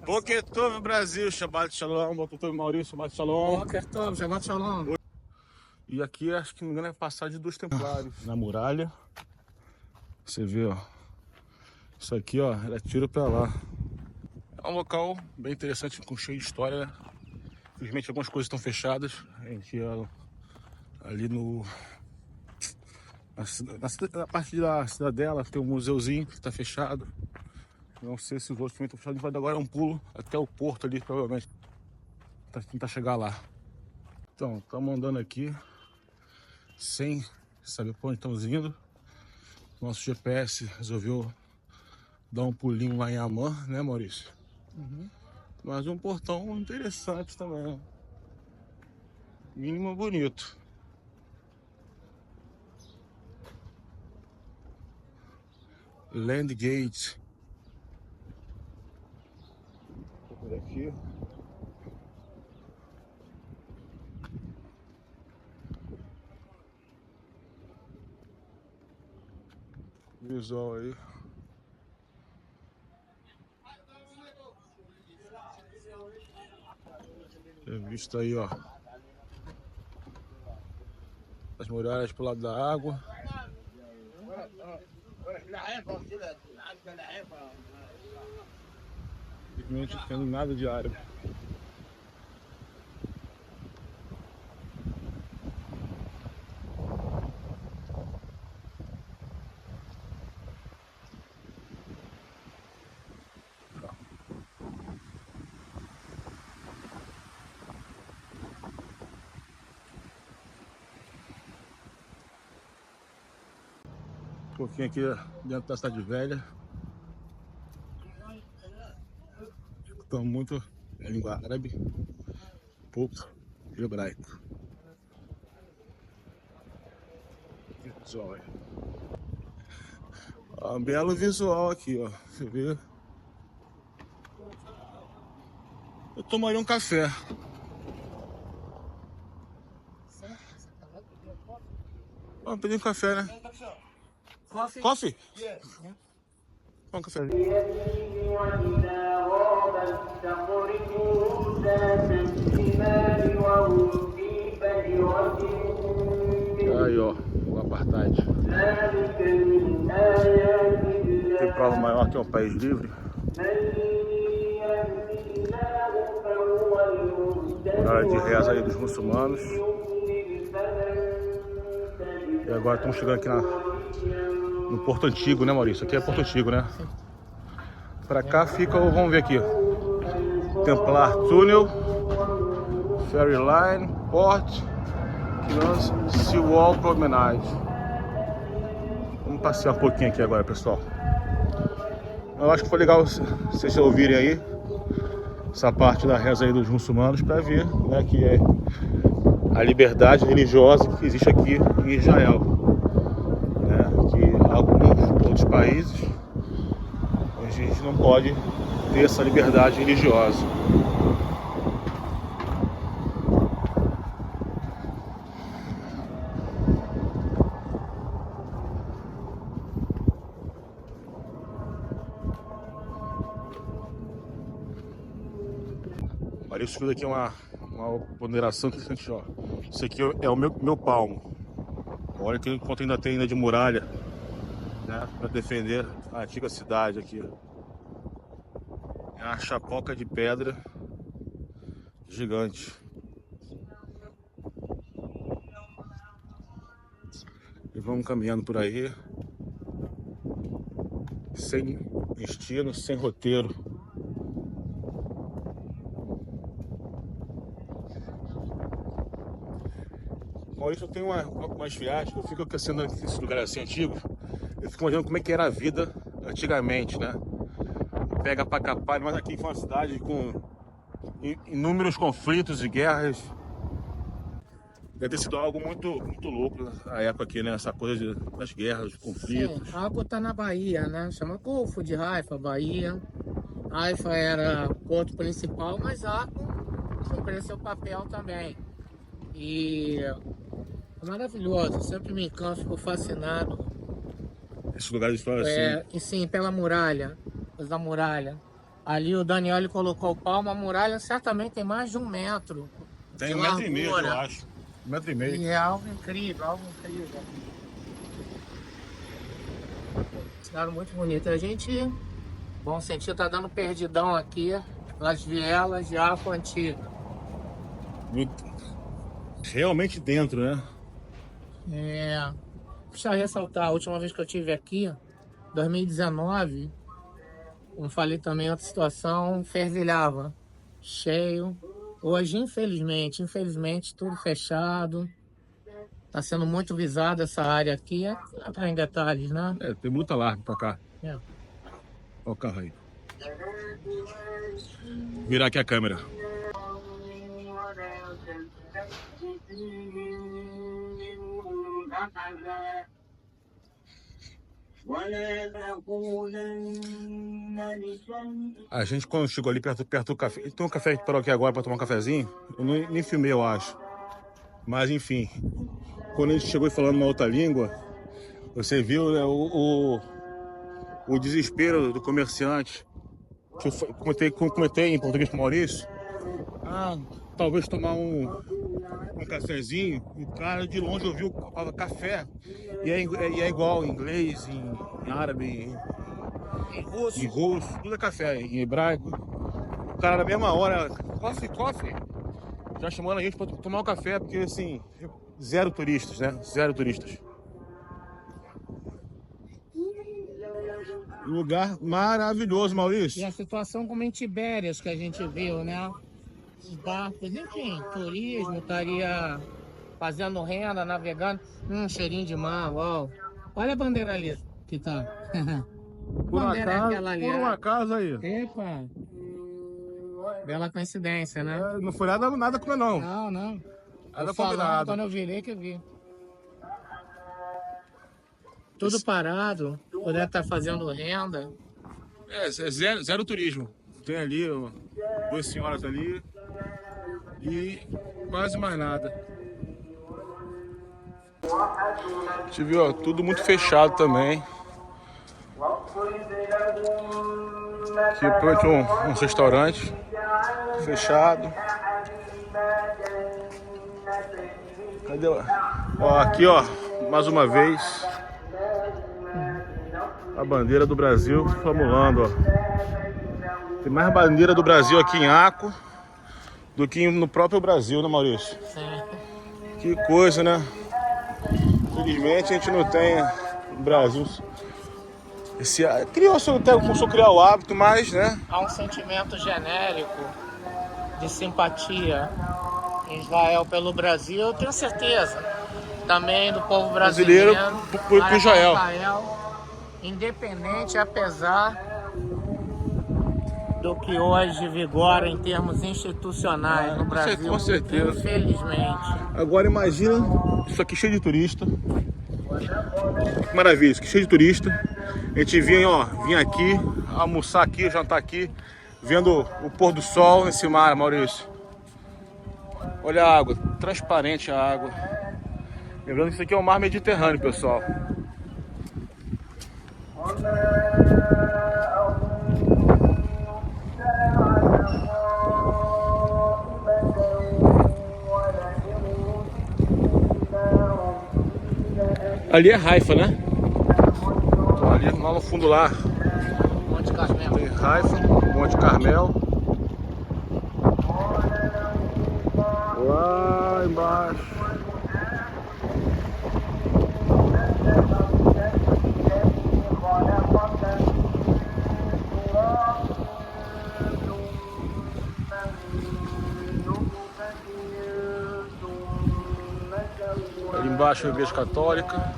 Boker Tov, Brasil, Shabbat Shalom, Boker Tov, Maurício, Shabbat Shalom. Boker Tov, Shabbat Shalom. E aqui, acho que não me engano, é passagem dos Templários. Na muralha, você vê, ó. Isso aqui, ó, era tiro pra lá. É um local bem interessante, com cheio de história, né? Infelizmente, algumas coisas estão fechadas. A gente ia ali no... Na parte da cidadela tem um museuzinho que está fechado. Não sei se os outros também estão fechados. A gente vai dar agora um pulo até o porto ali, provavelmente. Tentar chegar lá. Então, estamos andando aqui sem saber para onde estamos indo. Nosso GPS resolveu dar um pulinho lá em Amman, né, Maurício? Uhum. Mas um portão interessante também. Mínimo bonito. Land Gate. Por aqui. Visual aí. Tem visto aí, ó. As muralhas pro lado da água. Simplesmente não tendo nada de árabe. Um pouquinho aqui dentro da cidade velha. Escutamos muito a língua árabe, pouco hebraico. Visual aí. Ó, um belo visual aqui, ó. Você vê? Eu tomaria um café. Vamos pedir um café, né? Coffee? Um café. Aí, ó, o apartheid. Tem prova maior que é um país livre. Hora de reza aí dos muçulmanos. E agora estamos chegando aqui no Porto Antigo, né, Maurício? Aqui é Porto Antigo, né? Pra cá fica, vamos ver aqui, Templar Tunnel, Ferry Line, Port, Seawall Promenade. Vamos passear um pouquinho aqui agora, pessoal. Eu acho que foi legal vocês ouvirem aí essa parte da reza aí dos muçulmanos para ver, né, que é a liberdade religiosa que existe aqui em Israel, né, que alguns outros países a gente não pode ter essa liberdade religiosa. Olha, isso aqui é uma ponderação interessante, ó. Isso aqui é o meu palmo. Olha que quanto ainda tem de muralha, né, para defender a antiga cidade aqui. É uma chapoca de pedra gigante. E vamos caminhando por aí, sem destino, sem roteiro. Maurício, eu tenho umas viagens, eu fico caçando esses lugares assim antigos, eu fico imaginando como é que era a vida antigamente, né? Pega pra capar, mas aqui foi uma cidade com inúmeros conflitos e guerras. Deve ter sido algo muito louco na época aqui, né? Essa coisa das guerras, dos conflitos. Sim, Algo tá na Bahia, né? Chama Golfo de Haifa, Bahia. Haifa era o porto principal, mas Akko cumpria seu papel também. E é maravilhoso, sempre me encanto, fico fascinado. Esses lugares de história assim. E sim, pela muralha, coisa da muralha. Ali o Daniel ele colocou o palmo, a muralha certamente tem mais de 1 metro. Tem de 1,5 metro, eu largura. acho. 1,5 metro. E é algo incrível, algo incrível. Cidade muito bonita. A gente, bom sentido, tá dando perdidão aqui nas vielas de Arco Antigo. Realmente dentro, né? Deixa eu ressaltar, a última vez que eu estive aqui, 2019, como falei também, outra situação, fervilhava, cheio. Hoje, infelizmente, tudo fechado. Está sendo muito visada essa área aqui, entrar em detalhes, né? Tem muita larga pra cá. É. Olha o carro aí. Virar aqui a câmera. A gente, quando chegou ali perto do café, tem um café que parou aqui agora para tomar um cafezinho. Eu nem filmei, eu acho. Mas enfim, quando a gente chegou falando uma outra língua, você viu, né, o desespero do comerciante. Que eu comentei em português com o Maurício. Talvez tomar um cafezinho. O cara de longe ouviu a palavra café. E é igual em inglês, em árabe, em russo, tudo é café, em hebraico. O cara na mesma hora, coffee, já chamando a gente para tomar um café, porque assim, zero turistas, né? Zero turistas. Lugar maravilhoso, Maurício. E a situação como em Tibérias que a gente viu, né? Os barcos, enfim, turismo, estaria fazendo renda, navegando. Cheirinho de mar, uau. Olha a bandeira ali que tá. Por um acaso aí. Epa! Bela coincidência, né? Não foi nada com não. Não. Nada combinado. Quando eu virei que eu vi. Tudo parado, poder estar fazendo renda. Zero turismo. Tem ali, duas senhoras ali e quase mais nada. A gente viu, ó, tudo muito fechado também. Aqui pronto um restaurante fechado. Cadê? Ó, aqui ó, mais uma vez a bandeira do Brasil flamulando, ó. Tem mais bandeira do Brasil aqui em Aco do que no próprio Brasil, né, Maurício? Sim. Que coisa, né? Infelizmente a gente não tem no Brasil. Começou a criar o hábito, mas, né? Há um sentimento genérico de simpatia em Israel pelo Brasil, eu tenho certeza. Também do povo brasileiro por Israel. Independente, apesar do que hoje vigora em termos institucionais no Brasil, com certeza. Infelizmente. Agora imagina isso aqui cheio de turista. Que maravilha, isso aqui cheio de turista. A gente vinha aqui, almoçar aqui, jantar aqui, vendo o pôr do sol nesse mar, Maurício. Olha a água, transparente a água. Lembrando que isso aqui é o mar Mediterrâneo, pessoal. Ali é Haifa, né? Ali lá no fundo lá. Monte Carmel. Tem Haifa, Monte Carmel. Lá embaixo. Ali embaixo a Igreja Católica.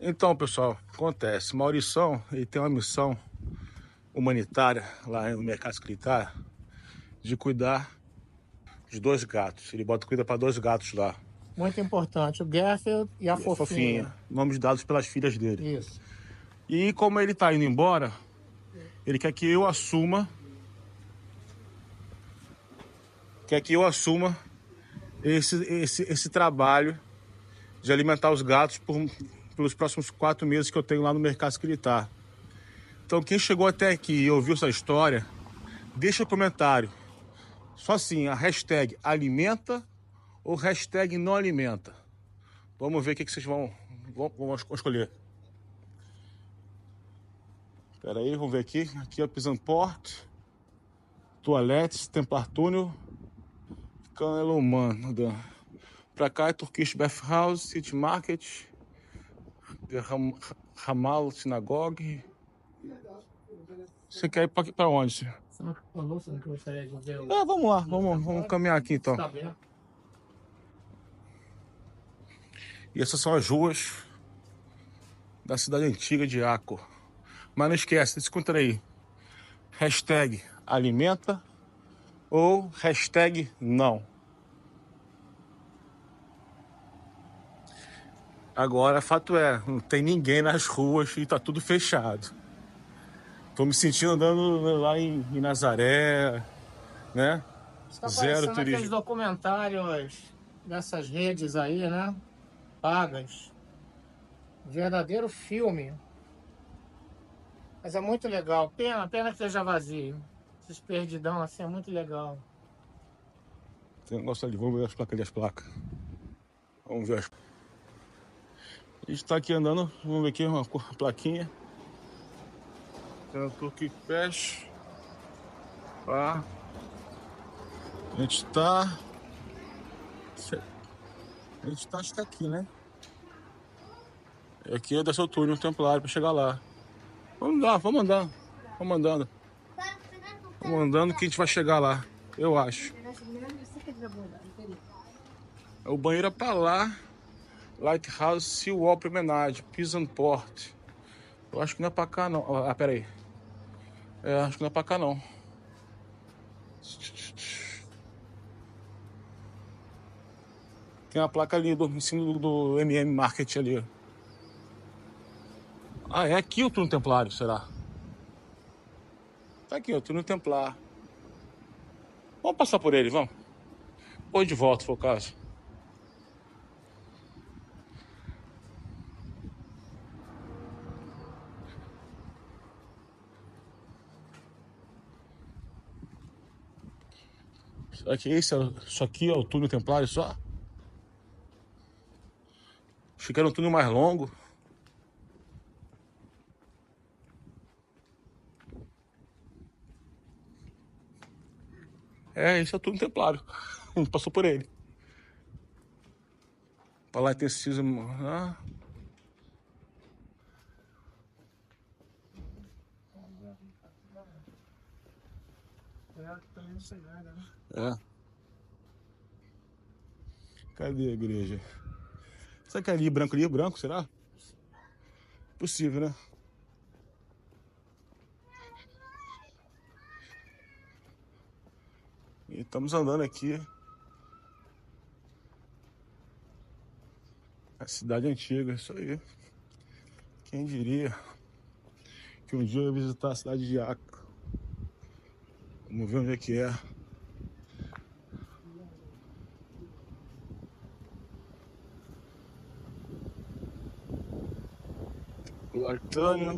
Então, pessoal, acontece. Maurição, ele tem uma missão humanitária lá no Mercado Securitário de cuidar de 2 gatos. Ele cuida para 2 gatos lá. Muito importante, o Garfield e a Fofinha. Nomes dados pelas filhas dele. Isso. E como ele tá indo embora, ele quer que eu assuma quer que eu assuma esse trabalho de alimentar os gatos pelos próximos 4 meses que eu tenho lá no Mercado Militar. Então quem chegou até aqui e ouviu essa história, deixa um comentário. Só assim, a hashtag alimenta ou hashtag não alimenta. Vamos ver o que vocês vão escolher. Espera aí, vamos ver aqui. Aqui é o Pisanport, Toilettes, Templar Túnel, Caneloman. Pra cá é Turkish Bathhouse, City Market, Ramal Synagogue. Você quer ir pra onde? Vamos lá, vamos caminhar aqui então. E essas são as ruas da cidade antiga de Akko. Mas não esquece, escuta aí. Hashtag alimenta ou hashtag não. Agora, fato é, não tem ninguém nas ruas e tá tudo fechado. Tô me sentindo andando lá em Nazaré, né? Tá Zero parecendo aqueles turismo. documentários dessas redes aí, né? Pagas. Verdadeiro filme. Mas é muito legal. Pena que esteja vazio. Esses perdidão assim é muito legal. Tem um negócio ali, vamos ver as placas ali, as placas. Vamos ver as. A gente tá aqui andando, vamos ver aqui uma plaquinha. Tem o Turkey Pass. Tá. A gente tá. Acho que aqui, né? Aqui é da seu túnel templário pra chegar lá. Vamos lá, vamos andando. Vamos andando. Vamos andando que a gente vai chegar lá. Eu acho. O banheiro é pra lá. Lighthouse Seawall Promenade, Pisanport. Eu acho que não é pra cá não. Ah, pera aí. Acho que não é pra cá não. Tem uma placa ali em cima do MM Market ali. Ah, é aqui o túnel templário, será? Tá aqui, o túnel templar. Vamos passar por ele, vamos. Depois de volta, se for o caso. Será que isso aqui é o túnel templário só? Achei que era um túnel mais longo. Esse é o túnel templário. A gente passou por ele. Pra lá tem cisma. Cadê a igreja? Será que é ali branco, será? Possível, né? E estamos andando aqui. A cidade antiga, isso aí. Quem diria que um dia eu ia visitar a cidade de Akko. Vamos ver onde é que é. Lartânia.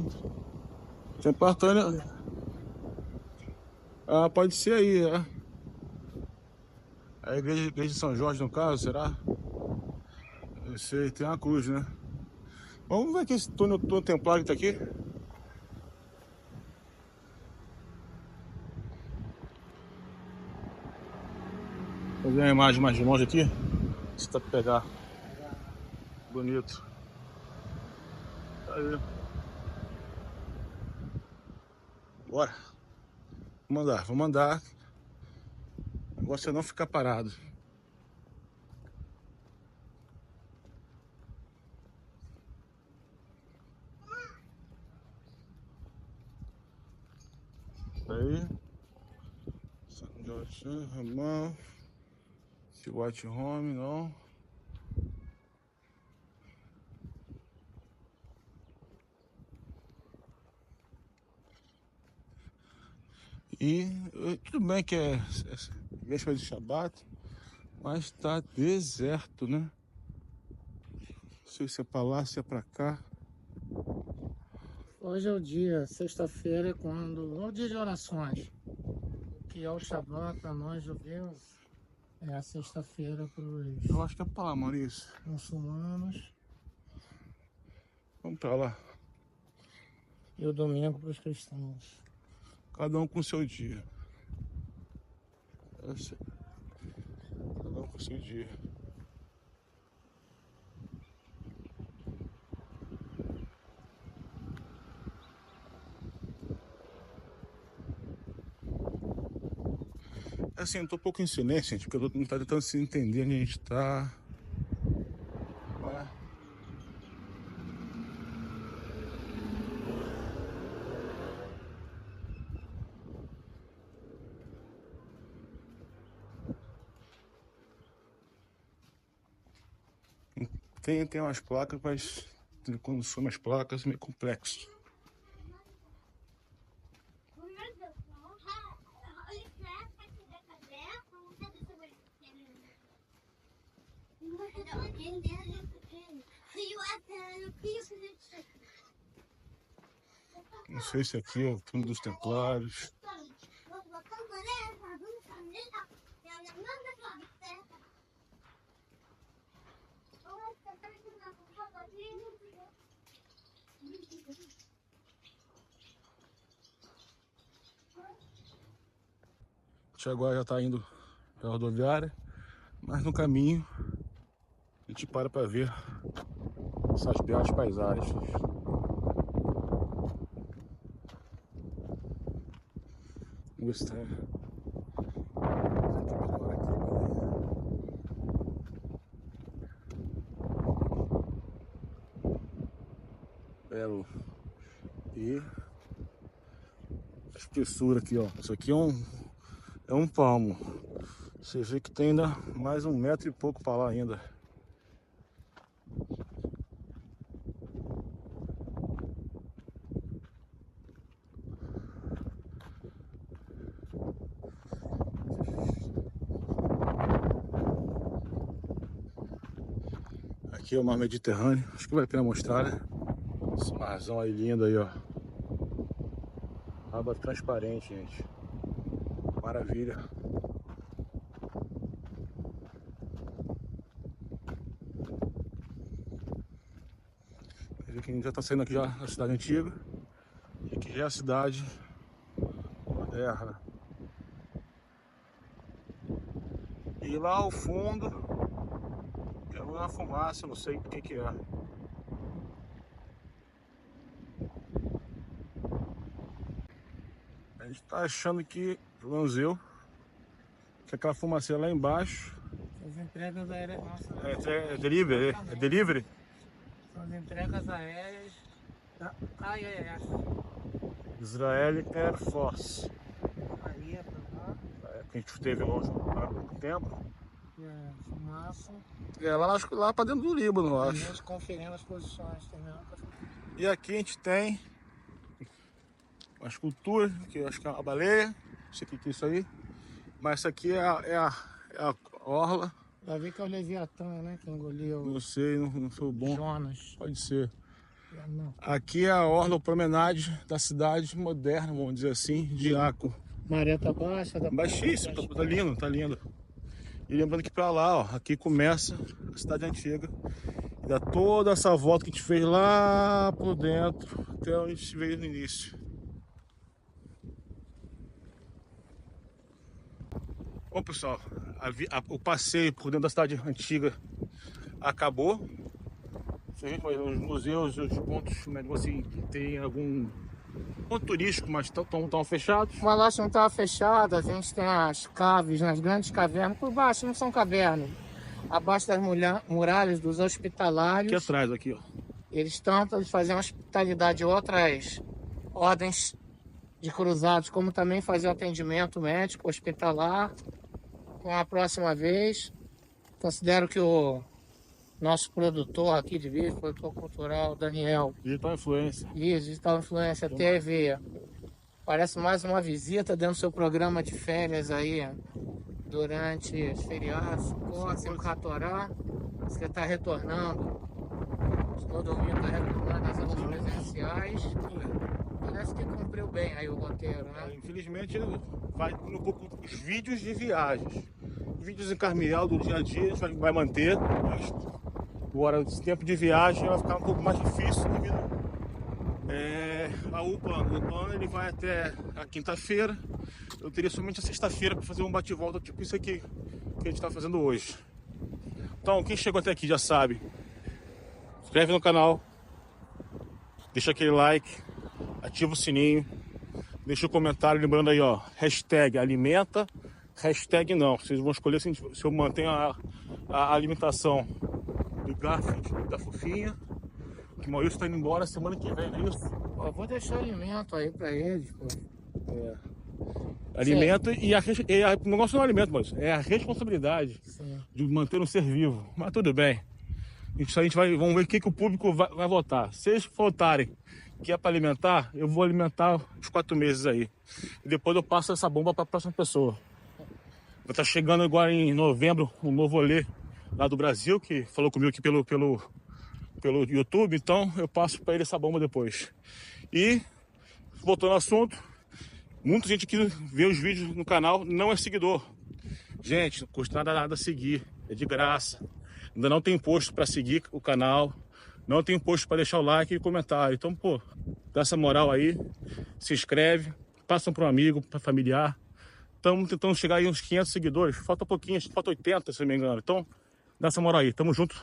Tem Partânia. Ah, pode ser aí, é. A igreja de São Jorge, no caso, será? Eu sei, tem uma cruz, né? Vamos ver aqui esse túnel templário que tá aqui. Fazer uma imagem mais de longe aqui. Se dá pra pegar. Bonito. Aí. Bora. Vamos andar. O negócio é não ficar parado. Aí. São Jorge, Ramão. White Home, não. E tudo bem que véspera de Shabat, mas tá deserto, né? Não sei se é pra lá, se é pra cá. Hoje é o dia, sexta-feira, é o dia de orações, que é o Shabat para nós judeus, é a sexta-feira para os Eu acho que é pra lá, Maurício. muçulmanos Vamos pra lá. e o domingo para os cristãos. Cada um com o seu dia. Eu sei. Cada um com o seu dia. Assim, eu tô um pouco em silêncio, gente, porque todo mundo tá tentando se entender onde a gente tá. Tem umas placas, mas quando são umas placas é meio complexo. Não sei se aqui é o túmulo dos Templários. O Tiago já tá indo pra rodoviária, mas no caminho a gente para ver essas belas paisagens. Vamos ver se tá melhor aqui. Belo. E a espessura aqui, ó. Isso aqui é um palmo. Você vê que tem ainda mais 1 metro e pouco para lá ainda. Aqui é o mar Mediterrâneo. Acho que vale a pena mostrar, né? Esse marzão aí lindo aí, ó. Água transparente, gente. Maravilha. Veja que a gente já tá saindo aqui já da cidade antiga. E aqui já é a cidade moderna. E lá ao fundo é uma fumaça, não sei o que é. A gente tá achando que, pelo menos eu, que aquela fumaça lá embaixo As entregas aéreas nossas. é delivery, é delivery? São as entregas aéreas da IAS. Israel Air Force. Aí é pra lá, Que a gente esteve longe há pouco tempo. fumaça. Acho que lá pra dentro do Líbano, eu acho. Estamos conferindo as posições, tem mesmo. E aqui a gente tem uma escultura, que eu acho que é uma baleia. Não sei o que é isso aí. Mas essa aqui é a orla. Já vi que é o Leviatã, né? Que engoliu Não sei, não sou bom. Jonas. Pode ser. Não. Aqui é a orla, o promenade da cidade moderna, vamos dizer assim, de Acre. Maré tá baixa, tá Baixíssimo, tá lindo, tá lindo. E lembrando que pra lá, ó, aqui começa a cidade antiga. E dá toda essa volta que a gente fez lá por dentro, até onde a gente veio no início. Bom, pessoal, o passeio por dentro da cidade antiga acabou. Se a gente vai nos museus, os pontos, né, assim, tem algum ponto turístico, mas estão fechados. O Malate não estava fechado, a gente tem as caves, nas grandes cavernas. Por baixo não são cavernas. Abaixo das muralhas dos hospitalários. Aqui atrás, aqui, ó. Eles tentam fazer uma hospitalidade de outras ordens de cruzados, como também fazer o atendimento médico hospitalar. Com a próxima vez, considero que o nosso produtor aqui de vídeo, produtor cultural, Daniel. Digital Influencer. Isso, Digital Influencer teve, parece mais uma visita dentro do seu programa de férias aí, durante os feriados, Sukkot, Simchat Torá, você está retornando. No domingo está retornando às aulas presenciais. Parece que cumpriu bem aí o roteiro, né? Infelizmente vai um pouco os vídeos de viagens. Vídeos em Carmiel do dia a dia a gente vai manter, mas agora esse tempo de viagem vai ficar um pouco mais difícil devido ao plano. O plano ele vai até a quinta-feira. Eu teria somente a sexta-feira para fazer um bate-volta tipo isso aqui que a gente está fazendo hoje. Então quem chegou até aqui já sabe. Se inscreve no canal, deixa aquele like, ativa o sininho, deixa o comentário, lembrando aí, ó, hashtag alimenta, hashtag não. Vocês vão escolher se eu mantenho a alimentação do Garfield, da Fofinha, que o Maurício tá indo embora semana que vem, não é isso? Pô, vou deixar alimento aí pra eles, pô. Alimento e o negócio não é alimento, mas é a responsabilidade Sim. de manter um ser vivo. Mas tudo bem. Isso aí vamos ver o que o público vai votar. Se eles votarem que é para alimentar, eu vou alimentar uns 4 meses aí. E depois eu passo essa bomba para a próxima pessoa. Vai estar chegando agora em novembro um novo olê lá do Brasil, que falou comigo aqui pelo YouTube, então eu passo para ele essa bomba depois. E, voltando ao assunto, muita gente que vê os vídeos no canal não é seguidor. Gente, não custa nada seguir, é de graça. Ainda não tem imposto para seguir o canal, não tem imposto para deixar o like e comentário. Então, pô, dá essa moral aí, se inscreve, passa para um amigo, para familiar. Estamos tentando chegar aí uns 500 seguidores, falta pouquinho, falta 80 se não me engano. Então, dá essa moral aí, tamo junto.